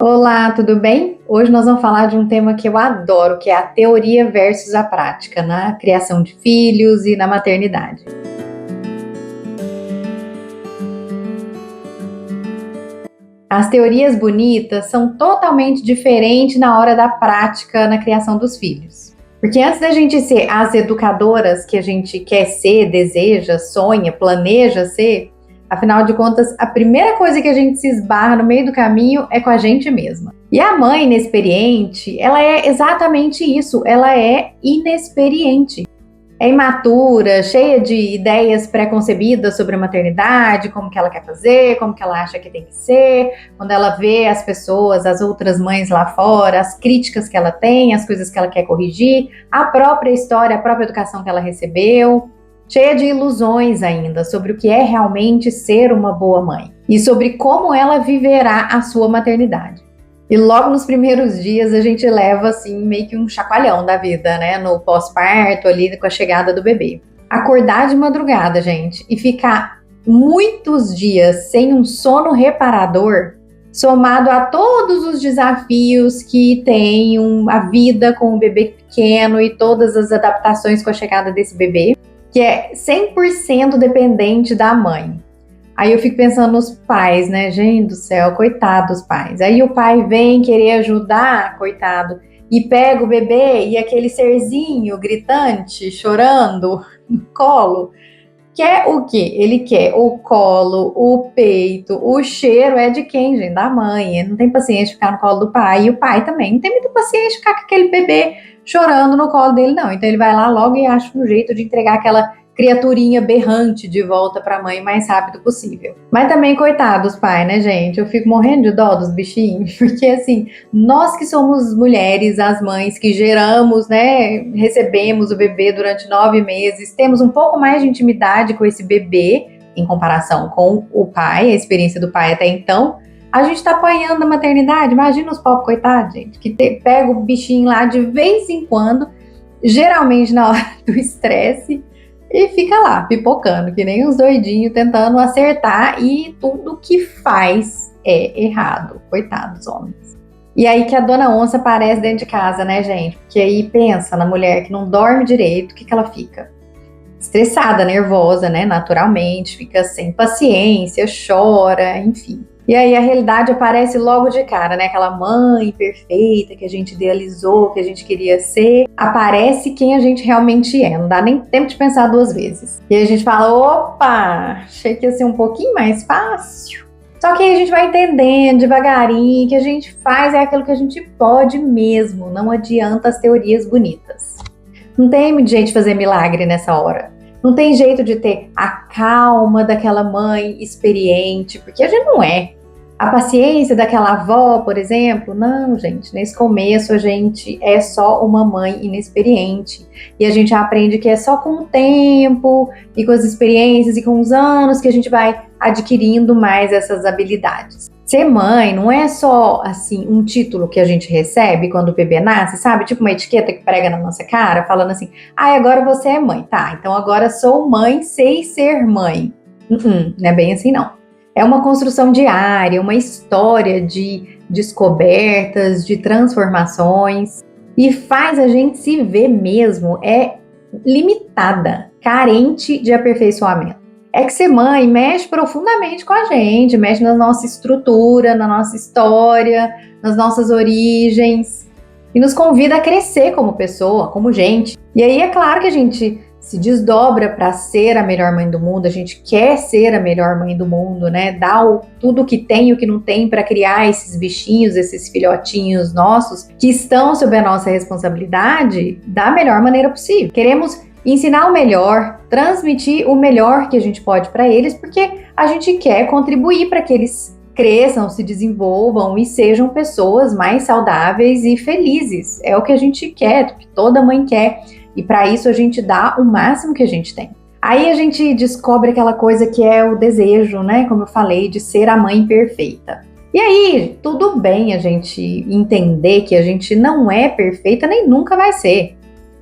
Olá, tudo bem? Hoje nós vamos falar de um tema que eu adoro, que é a teoria versus a prática na criação de filhos e na maternidade. As teorias bonitas são totalmente diferentes na hora da prática na criação dos filhos. Porque antes da gente ser as educadoras que a gente quer ser, deseja, sonha, planeja ser, afinal de contas, a primeira coisa que a gente se esbarra no meio do caminho é com a gente mesma. E a mãe inexperiente, ela é exatamente isso, ela é inexperiente. É imatura, cheia de ideias pré-concebidas sobre a maternidade, como que ela quer fazer, como que ela acha que tem que ser. Quando ela vê as pessoas, as outras mães lá fora, as críticas que ela tem, as coisas que ela quer corrigir, a própria história, a própria educação que ela recebeu. Cheia de ilusões ainda sobre o que é realmente ser uma boa mãe e sobre como ela viverá a sua maternidade. E logo nos primeiros dias a gente leva assim meio que um chacoalhão da vida, né? No pós-parto ali com a chegada do bebê. Acordar de madrugada, gente, e ficar muitos dias sem um sono reparador, somado a todos os desafios que tem a vida com o bebê pequeno e todas as adaptações com a chegada desse bebê, que é 100% dependente da mãe. Aí eu fico pensando nos pais, né? Gente do céu, coitado dos pais. Aí o pai vem querer ajudar, coitado, e pega o bebê e aquele serzinho gritante, chorando no colo. Quer o quê? Ele quer o colo, o peito, o cheiro é de quem, gente? Da mãe. Ele não tem paciência de ficar no colo do pai. E o pai também não tem muita paciência de ficar com aquele bebê chorando no colo dele, não. Então ele vai lá logo e acha um jeito de entregar aquela criaturinha berrante de volta para a mãe o mais rápido possível. Mas também, coitados, pai, né, gente? Eu fico morrendo de dó dos bichinhos, porque assim, nós que somos mulheres, as mães que geramos, né, recebemos o bebê durante 9 meses, temos um pouco mais de intimidade com esse bebê em comparação com o pai, a experiência do pai até então. A gente tá apanhando na maternidade, imagina os pobres coitados, gente, que pega o bichinho lá de vez em quando, geralmente na hora do estresse, e fica lá, pipocando, que nem uns doidinhos, tentando acertar, e tudo que faz é errado. Coitados homens. E aí que a dona onça aparece dentro de casa, né, gente? Porque aí pensa na mulher que não dorme direito, o que ela fica? Estressada, nervosa, né, naturalmente, fica sem paciência, chora, enfim. E aí a realidade aparece logo de cara, né? Aquela mãe perfeita que a gente idealizou, que a gente queria ser. Aparece quem a gente realmente é. Não dá nem tempo de pensar duas vezes. E aí a gente fala, opa, achei que ia ser um pouquinho mais fácil. Só que aí a gente vai entendendo devagarinho que a gente faz é aquilo que a gente pode mesmo. Não adianta as teorias bonitas. Não tem jeito de fazer milagre nessa hora. Não tem jeito de ter a calma daquela mãe experiente, porque a gente não é. A paciência daquela avó, por exemplo, não, gente, nesse começo a gente é só uma mãe inexperiente e a gente aprende que é só com o tempo e com as experiências e com os anos que a gente vai adquirindo mais essas habilidades. Ser mãe não é só, assim, um título que a gente recebe quando o bebê nasce, sabe? Tipo uma etiqueta que prega na nossa cara, falando assim, agora você é mãe. Tá, então agora sou mãe, sei ser mãe. Não é bem assim, não. É uma construção diária, uma história de descobertas, de transformações, e faz a gente se ver mesmo, limitada, carente de aperfeiçoamento. É que ser mãe mexe profundamente com a gente, mexe na nossa estrutura, na nossa história, nas nossas origens, e nos convida a crescer como pessoa, como gente. E aí é claro que a gente se desdobra para ser a melhor mãe do mundo, a gente quer ser a melhor mãe do mundo, né? Dar tudo o que tem e o que não tem para criar esses bichinhos, esses filhotinhos nossos que estão sob a nossa responsabilidade da melhor maneira possível. Queremos ensinar o melhor, transmitir o melhor que a gente pode para eles, porque a gente quer contribuir para que eles cresçam, se desenvolvam e sejam pessoas mais saudáveis e felizes. É o que a gente quer, o que toda mãe quer. E para isso a gente dá o máximo que a gente tem. Aí a gente descobre aquela coisa que é o desejo, né? Como eu falei, de ser a mãe perfeita. E aí, tudo bem a gente entender que a gente não é perfeita, nem nunca vai ser.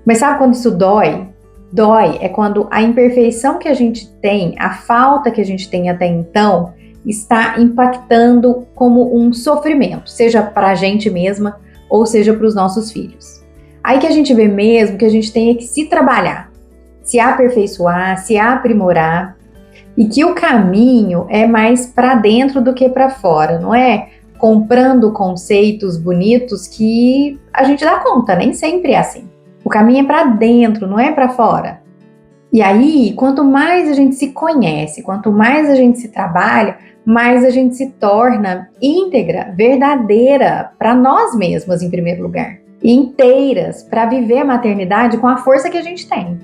Mas sabe quando isso dói? Dói é quando a imperfeição que a gente tem, a falta que a gente tem até então, está impactando como um sofrimento, seja para a gente mesma ou seja para os nossos filhos. Aí que a gente vê mesmo que a gente tem que se trabalhar, se aperfeiçoar, se aprimorar, e que o caminho é mais para dentro do que para fora, não é comprando conceitos bonitos que a gente dá conta, nem sempre é assim. O caminho é para dentro, não é para fora. E aí, quanto mais a gente se conhece, quanto mais a gente se trabalha, mais a gente se torna íntegra, verdadeira para nós mesmas em primeiro lugar, e inteiras para viver a maternidade com a força que a gente tem,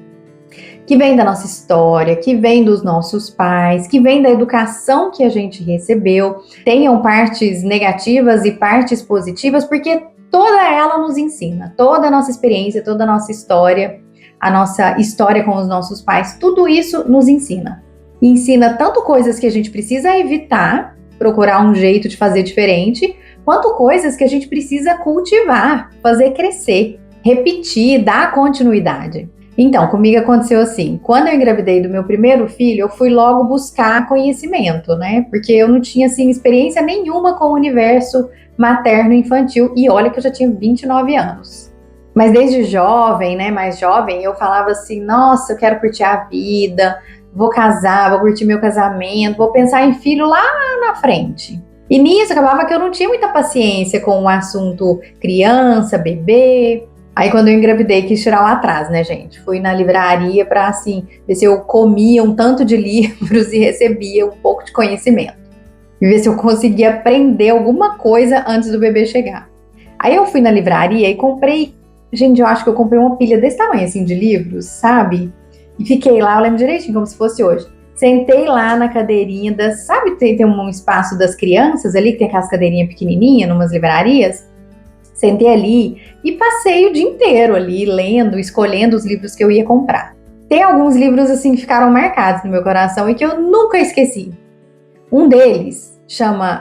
que vem da nossa história, que vem dos nossos pais, que vem da educação que a gente recebeu. Tenham partes negativas e partes positivas, porque toda ela nos ensina, toda a nossa experiência, toda a nossa história, a nossa história com os nossos pais, tudo isso nos ensina. E ensina tanto coisas que a gente precisa evitar, procurar um jeito de fazer diferente, quanto coisas que a gente precisa cultivar, fazer crescer, repetir, dar continuidade. Então, comigo aconteceu assim, quando eu engravidei do meu primeiro filho, eu fui logo buscar conhecimento, né? Porque eu não tinha, assim, experiência nenhuma com o universo materno-infantil, e olha que eu já tinha 29 anos. Mas desde jovem, né, mais jovem, eu falava assim, nossa, eu quero curtir a vida, vou casar, vou curtir meu casamento, vou pensar em filho lá na frente. E nisso acabava que eu não tinha muita paciência com o assunto criança, bebê. Aí quando eu engravidei, quis tirar lá atrás, né, gente? Fui na livraria para, assim, ver se eu comia um tanto de livros e recebia um pouco de conhecimento. E ver se eu conseguia aprender alguma coisa antes do bebê chegar. Aí eu fui na livraria e comprei, gente, eu acho que eu comprei uma pilha desse tamanho, assim, de livros, sabe? E fiquei lá, eu lembro direitinho, como se fosse hoje. Sentei lá na cadeirinha sabe, tem um espaço das crianças ali, que tem aquelas cadeirinhas pequenininhas, numas livrarias. Sentei ali e passei o dia inteiro ali, lendo, escolhendo os livros que eu ia comprar. Tem alguns livros, assim, que ficaram marcados no meu coração e que eu nunca esqueci. Um deles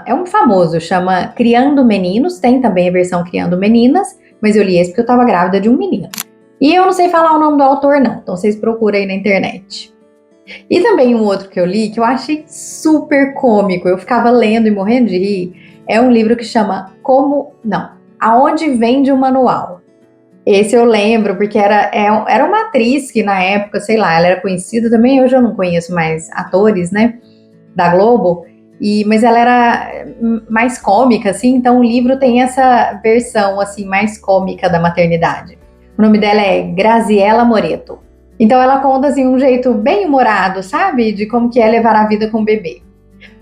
é um famoso, chama Criando Meninos, tem também a versão Criando Meninas, mas eu li esse porque eu estava grávida de um menino. E eu não sei falar o nome do autor, não, então vocês procuram aí na internet. E também um outro que eu li, que eu achei super cômico, eu ficava lendo e morrendo de rir, é um livro que chama Aonde Vende o Manual. Esse eu lembro, porque era uma atriz que na época, sei lá, ela era conhecida também, hoje eu não conheço mais atores, né, da Globo, mas ela era mais cômica, assim, então o livro tem essa versão, assim, mais cômica da maternidade. O nome dela é Graziella Moreto. Então ela conta, assim, um jeito bem humorado, sabe, de como que é levar a vida com o bebê.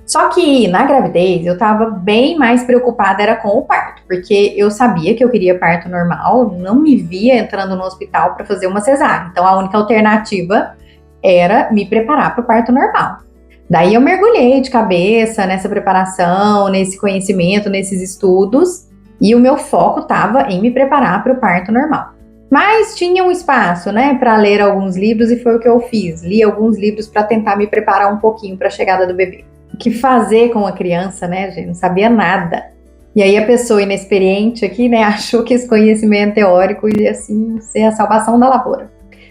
Só que na gravidez eu tava bem mais preocupada era com o parto, porque eu sabia que eu queria parto normal, não me via entrando no hospital para fazer uma cesárea. Então a única alternativa era me preparar para o parto normal. Daí eu mergulhei de cabeça nessa preparação, nesse conhecimento, nesses estudos, e o meu foco estava em me preparar para o parto normal. Mas tinha um espaço, né, para ler alguns livros e foi o que eu fiz. Li alguns livros para tentar me preparar um pouquinho para a chegada do bebê. O que fazer com a criança, né, gente? Não sabia nada. E aí a pessoa inexperiente aqui, né, achou que esse conhecimento teórico ia, assim, ser a salvação da lavoura.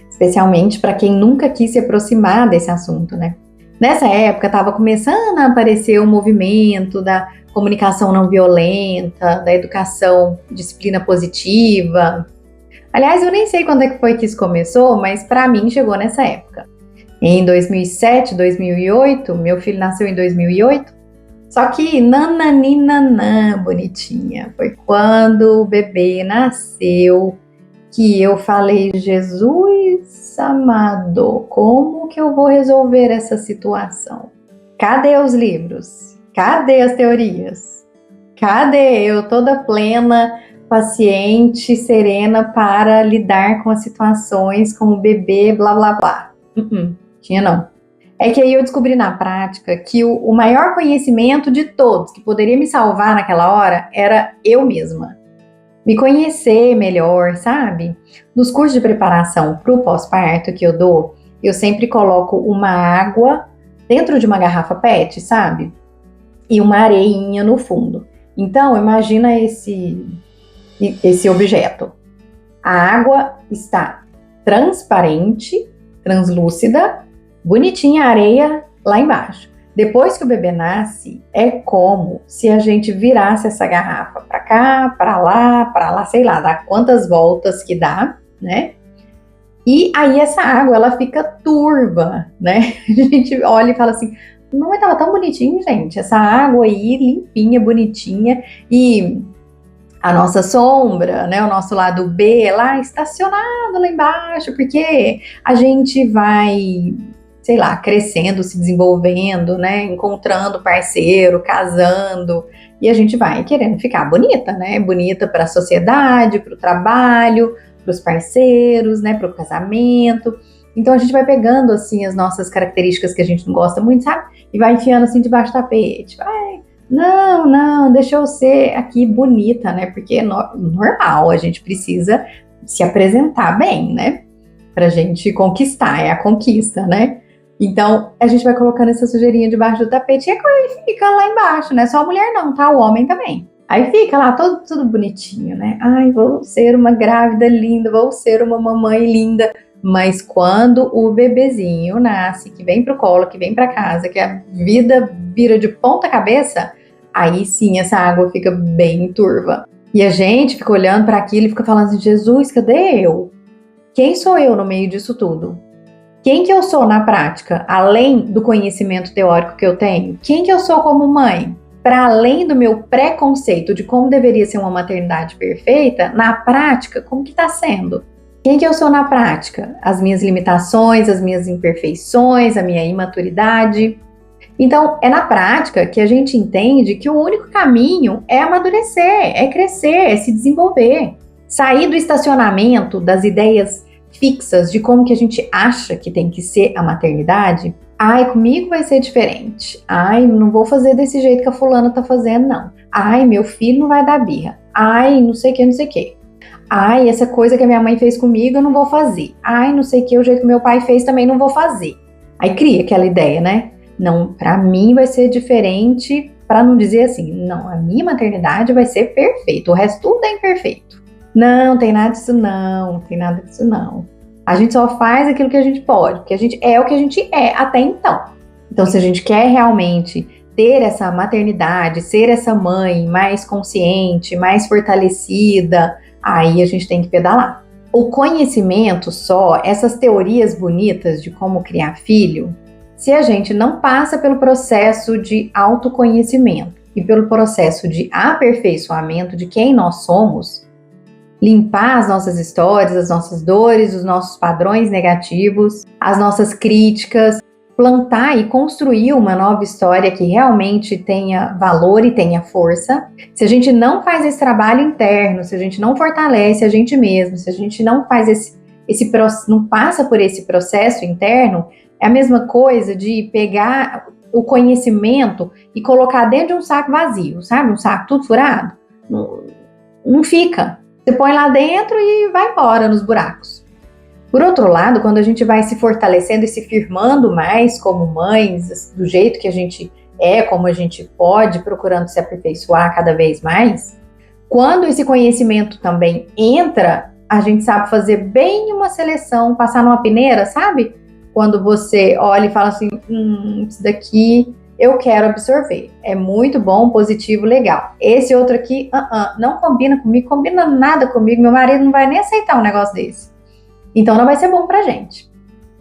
Especialmente para quem nunca quis se aproximar desse assunto, né? Nessa época estava começando a aparecer o movimento da comunicação não violenta, da educação disciplina positiva. Aliás, eu nem sei quando é que foi que isso começou, mas para mim chegou nessa época. Em 2007, 2008, meu filho nasceu em 2008, só que nananinanã, bonitinha, foi quando o bebê nasceu que eu falei, Jesus amado, como que eu vou resolver essa situação? Cadê os livros? Cadê as teorias? Cadê eu toda plena, paciente, serena para lidar com as situações com o bebê, blá blá blá? Tinha não. É que aí eu descobri na prática que o maior conhecimento de todos que poderia me salvar naquela hora era eu mesma. Me conhecer melhor, sabe? Nos cursos de preparação para o pós-parto que eu dou, eu sempre coloco uma água dentro de uma garrafa PET, sabe? E uma areinha no fundo. Então, imagina esse objeto. A água está transparente, translúcida, bonitinha a areia lá embaixo. Depois que o bebê nasce, é como se a gente virasse essa garrafa para cá, para lá, sei lá, dá quantas voltas que dá, né? E aí essa água, ela fica turva, né? A gente olha e fala assim, não, mas tava tão bonitinho, gente, essa água aí, limpinha, bonitinha, e a nossa sombra, né, o nosso lado B lá, estacionado lá embaixo, porque a gente vai, sei lá, crescendo, se desenvolvendo, né, encontrando parceiro, casando, e a gente vai querendo ficar bonita, né, bonita para a sociedade, para o trabalho, para os parceiros, né, para o casamento. Então a gente vai pegando assim as nossas características que a gente não gosta muito, sabe? E vai enfiando assim debaixo do tapete. Vai, não, deixa eu ser aqui bonita, né? Porque é normal, a gente precisa se apresentar bem, né? Pra gente conquistar, é a conquista, né? Então, a gente vai colocando essa sujeirinha debaixo do tapete e a coisa fica lá embaixo, né? Só a mulher não, tá? O homem também. Aí fica lá tudo bonitinho, né? Ai, vou ser uma grávida linda, vou ser uma mamãe linda. Mas quando o bebezinho nasce, que vem pro colo, que vem pra casa, que a vida vira de ponta cabeça, aí sim essa água fica bem turva. E a gente fica olhando para aquilo e fica falando assim, Jesus, cadê eu? Quem sou eu no meio disso tudo? Quem que eu sou na prática, além do conhecimento teórico que eu tenho? Quem que eu sou como mãe? Para além do meu preconceito de como deveria ser uma maternidade perfeita, na prática, como que está sendo? Quem que eu sou na prática? As minhas limitações, as minhas imperfeições, a minha imaturidade. Então, é na prática que a gente entende que o único caminho é amadurecer, é crescer, é se desenvolver. Sair do estacionamento das ideias fixas de como que a gente acha que tem que ser a maternidade. Ai, comigo vai ser diferente. Ai, não vou fazer desse jeito que a fulana tá fazendo, não. Ai, meu filho não vai dar birra. Ai, não sei o que, não sei o que. Ai, essa coisa que a minha mãe fez comigo eu não vou fazer. Ai, não sei o que, o jeito que meu pai fez também não vou fazer. Aí cria aquela ideia, né? Não, para mim vai ser diferente, para não dizer assim, não, a minha maternidade vai ser perfeita, o resto tudo é imperfeito. Não, tem nada disso não, tem nada disso não. A gente só faz aquilo que a gente pode, porque a gente é o que a gente é até então. Então, se a gente quer realmente ter essa maternidade, ser essa mãe mais consciente, mais fortalecida, aí a gente tem que pedalar. O conhecimento só, essas teorias bonitas de como criar filho, se a gente não passa pelo processo de autoconhecimento e pelo processo de aperfeiçoamento de quem nós somos, limpar as nossas histórias, as nossas dores, os nossos padrões negativos, as nossas críticas, plantar e construir uma nova história que realmente tenha valor e tenha força. Se a gente não faz esse trabalho interno, se a gente não fortalece a gente mesmo, se a gente não faz não passa por esse processo interno, é a mesma coisa de pegar o conhecimento e colocar dentro de um saco vazio, sabe? Um saco tudo furado. Não fica. Você põe lá dentro e vai embora nos buracos. Por outro lado, quando a gente vai se fortalecendo e se firmando mais como mães, do jeito que a gente é, como a gente pode, procurando se aperfeiçoar cada vez mais, quando esse conhecimento também entra, a gente sabe fazer bem uma seleção, passar numa peneira, sabe? Quando você olha e fala assim, isso daqui eu quero absorver. É muito bom, positivo, legal. Esse outro aqui, não combina comigo, combina nada comigo, meu marido não vai nem aceitar um negócio desse. Então não vai ser bom pra gente.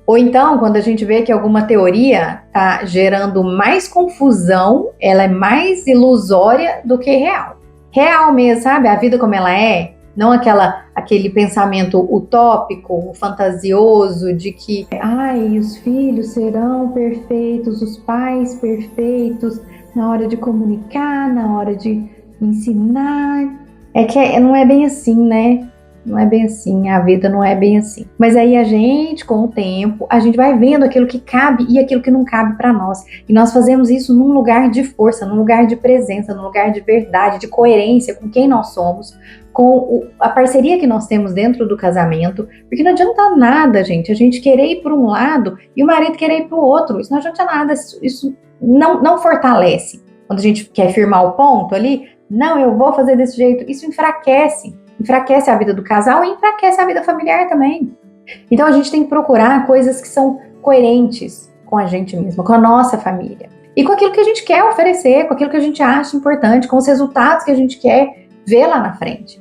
Ou então, quando a gente vê que alguma teoria tá gerando mais confusão, ela é mais ilusória do que real. Real mesmo, sabe? A vida como ela é, não aquele pensamento utópico, fantasioso de que, os filhos serão perfeitos, os pais perfeitos, na hora de comunicar, na hora de ensinar. É que não é bem assim, né? Não é bem assim, a vida não é bem assim. Mas aí a gente, com o tempo, a gente vai vendo aquilo que cabe e aquilo que não cabe para nós. E nós fazemos isso num lugar de força, num lugar de presença, num lugar de verdade, de coerência com quem nós somos, com a parceria que nós temos dentro do casamento. Porque não adianta nada, gente, a gente querer ir para um lado e o marido querer ir para o outro. Isso não adianta nada, isso não fortalece. Quando a gente quer firmar o ponto ali, não, eu vou fazer desse jeito, isso enfraquece a vida do casal e enfraquece a vida familiar também. Então a gente tem que procurar coisas que são coerentes com a gente mesma, com a nossa família. e com aquilo que a gente quer oferecer, com aquilo que a gente acha importante, com os resultados que a gente quer ver lá na frente.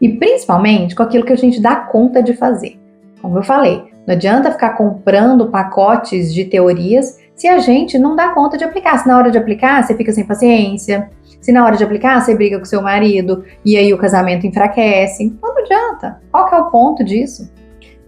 E principalmente com aquilo que a gente dá conta de fazer. Como eu falei, não adianta ficar comprando pacotes de teorias se a gente não dá conta de aplicar. Se na hora de aplicar você fica sem paciência, se na hora de aplicar você briga com seu marido e aí o casamento enfraquece. Então não adianta. Qual que é o ponto disso?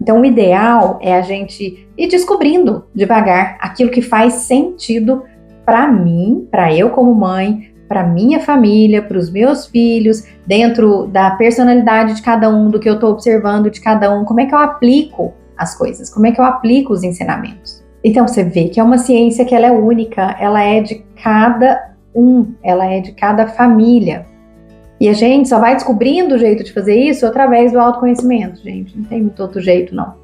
Então o ideal é a gente ir descobrindo devagar aquilo que faz sentido para mim, para eu como mãe, para minha família, para os meus filhos, dentro da personalidade de cada um, do que eu estou observando de cada um, como é que eu aplico as coisas, como é que eu aplico os ensinamentos. Então você vê que é uma ciência que ela é única, ela é de cada um, ela é de cada família. E a gente só vai descobrindo o jeito de fazer isso através do autoconhecimento, gente, não tem muito outro jeito não.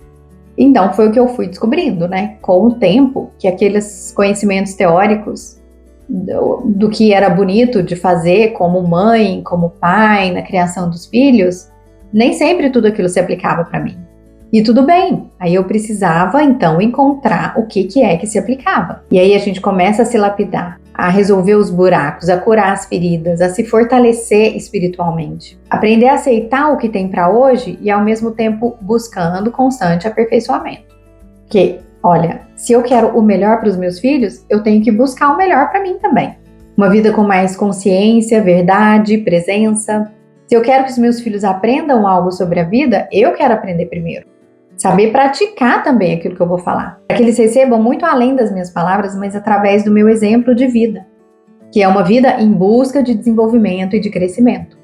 Então foi o que eu fui descobrindo, né, com o tempo, que aqueles conhecimentos teóricos do que era bonito de fazer como mãe, como pai, na criação dos filhos, nem sempre tudo aquilo se aplicava para mim. E tudo bem, aí eu precisava então encontrar o que é que se aplicava. E aí a gente começa a se lapidar, a resolver os buracos, a curar as feridas, a se fortalecer espiritualmente. Aprender a aceitar o que tem para hoje e ao mesmo tempo buscando constante aperfeiçoamento. Porque, olha, se eu quero o melhor para os meus filhos, eu tenho que buscar o melhor para mim também. Uma vida com mais consciência, verdade, presença. Se eu quero que os meus filhos aprendam algo sobre a vida, eu quero aprender primeiro. Saber praticar também aquilo que eu vou falar. Para que eles recebam muito além das minhas palavras, mas através do meu exemplo de vida. Que é uma vida em busca de desenvolvimento e de crescimento.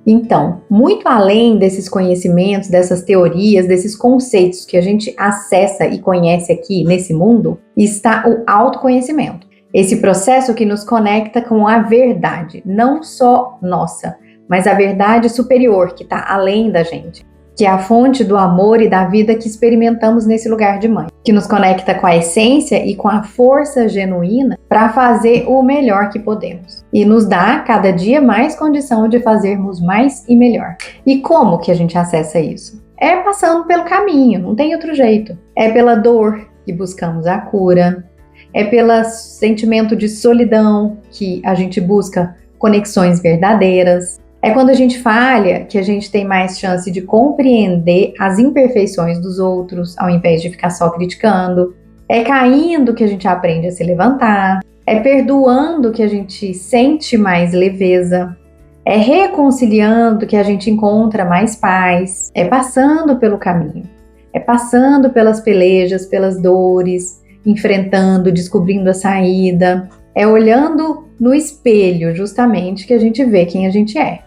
Então, muito além desses conhecimentos, dessas teorias, desses conceitos que a gente acessa e conhece aqui nesse mundo, está o autoconhecimento. Esse processo que nos conecta com a verdade, não só nossa, mas a verdade superior que está além da gente, que é a fonte do amor e da vida que experimentamos nesse lugar de mãe, que nos conecta com a essência e com a força genuína para fazer o melhor que podemos e nos dá cada dia mais condição de fazermos mais e melhor. E como que a gente acessa isso? É passando pelo caminho, não tem outro jeito. É pela dor que buscamos a cura, é pelo sentimento de solidão que a gente busca conexões verdadeiras. É quando a gente falha que a gente tem mais chance de compreender as imperfeições dos outros, ao invés de ficar só criticando. É caindo que a gente aprende a se levantar. É perdoando que a gente sente mais leveza. É reconciliando que a gente encontra mais paz. É passando pelo caminho. É passando pelas pelejas, pelas dores, enfrentando, descobrindo a saída. É olhando no espelho, justamente, que a gente vê quem a gente é.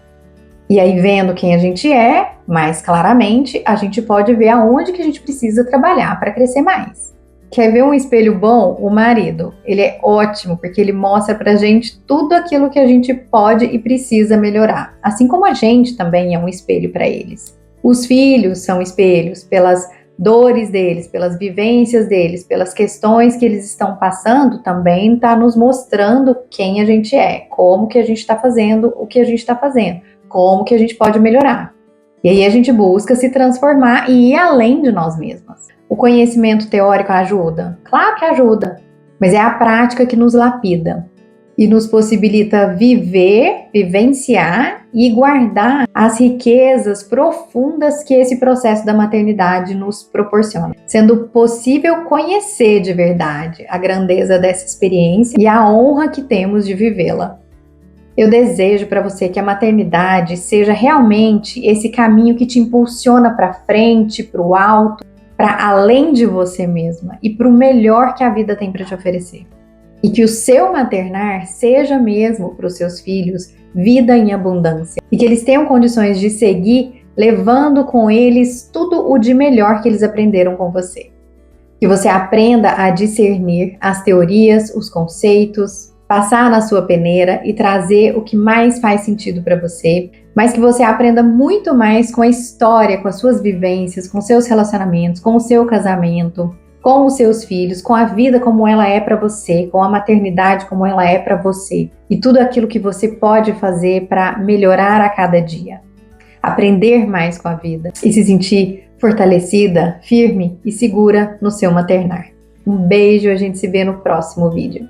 E aí, vendo quem a gente é, mais claramente, a gente pode ver aonde que a gente precisa trabalhar para crescer mais. Quer ver um espelho bom? O marido. Ele é ótimo, porque ele mostra pra gente tudo aquilo que a gente pode e precisa melhorar. Assim como a gente também é um espelho para eles. Os filhos são espelhos pelas dores deles, pelas vivências deles, pelas questões que eles estão passando, também está nos mostrando quem a gente é, como que a gente está fazendo o que a gente está fazendo. Como que a gente pode melhorar. E aí a gente busca se transformar e ir além de nós mesmas. O conhecimento teórico ajuda? Claro que ajuda, mas é a prática que nos lapida e nos possibilita viver, vivenciar e guardar as riquezas profundas que esse processo da maternidade nos proporciona. Sendo possível conhecer de verdade a grandeza dessa experiência e a honra que temos de vivê-la. Eu desejo para você que a maternidade seja realmente esse caminho que te impulsiona para frente, para o alto, para além de você mesma e para o melhor que a vida tem para te oferecer. E que o seu maternar seja mesmo para os seus filhos vida em abundância e que eles tenham condições de seguir levando com eles tudo o de melhor que eles aprenderam com você. Que você aprenda a discernir as teorias, os conceitos, passar na sua peneira e trazer o que mais faz sentido para você, mas que você aprenda muito mais com a história, com as suas vivências, com seus relacionamentos, com o seu casamento, com os seus filhos, com a vida como ela é para você, com a maternidade como ela é para você e tudo aquilo que você pode fazer para melhorar a cada dia. Aprender mais com a vida e se sentir fortalecida, firme e segura no seu maternar. Um beijo, a gente se vê no próximo vídeo.